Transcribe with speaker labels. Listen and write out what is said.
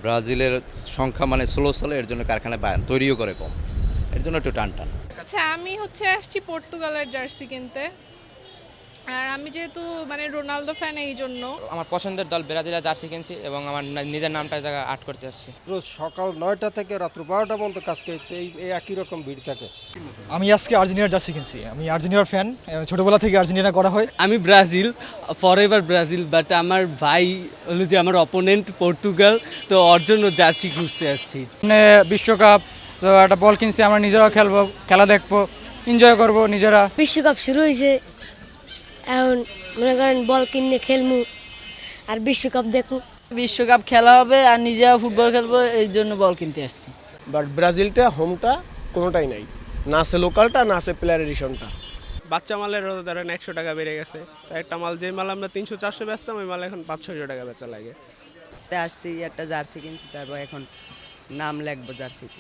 Speaker 1: ব্রাজিলের সংখ্যা মানে ষোলো সালে, এর জন্য কারখানায় তৈরিও করে কম, এর জন্য একটু টান টান।
Speaker 2: আচ্ছা, আমি আসছি পর্তুগালের জার্সি কিনতে। আর আমি যেহেতু রোনালদো ফ্যান, এই জন্য।
Speaker 3: আমার পছন্দের দল ব্রাজিলের জার্সি কিনছি এবং আমার নিজের নামটা জায়গা আর্ট করতে আসছি।
Speaker 4: রোজ সকাল 9টা থেকে রাত্র 12টা পর্যন্ত কাজ করেছে, এই একই রকম ভিড় থাকে।
Speaker 5: আমি আজকে আর্জেন্টিনার জার্সি কিনছি। আমি আর্জেন্টিনার ফ্যান, ছোটবেলা থেকে আর্জেন্টিনা করা হয়।
Speaker 6: আমি ব্রাজিল, ফরএভার ব্রাজিল, বাট আমার ভাই হলো যে আমার অপোনেন্ট পর্তুগাল, তো ওর জন্য জার্সি খুঁজতে আসছি।
Speaker 7: মানে বিশ্বকাপ, তো একটা বল কিনছি, আমরা নিজেরাও খেলবো, খেলা দেখবো, এনজয় করবো নিজেরা।
Speaker 8: বিশ্বকাপ শুরু হয়েছে, এখন মনে করেন বল কিনে খেলবো আর বিশ্বকাপ দেখবো।
Speaker 6: বিশ্বকাপ খেলা হবে আর নিজেরা ফুটবল খেলবো, এই জন্য বল কিনতে আসছি।
Speaker 9: বাট ব্রাজিলটা হোমটা কোনোটাই নাই, না আছে লোকালটা, না আছে প্লেয়ার এডিশনটা।
Speaker 10: বাচ্চা মালের ধরেন 100 টাকা বেড়ে গেছে, তো একটা মাল যে মাল আমরা 300-400 বেচতাম, ওই মাল এখন 500-600 টাকা বেচা লাগে।
Speaker 6: আসছি একটা জার্সি কিনছি, তারপর এখন নাম লিখবো জার্সিতে।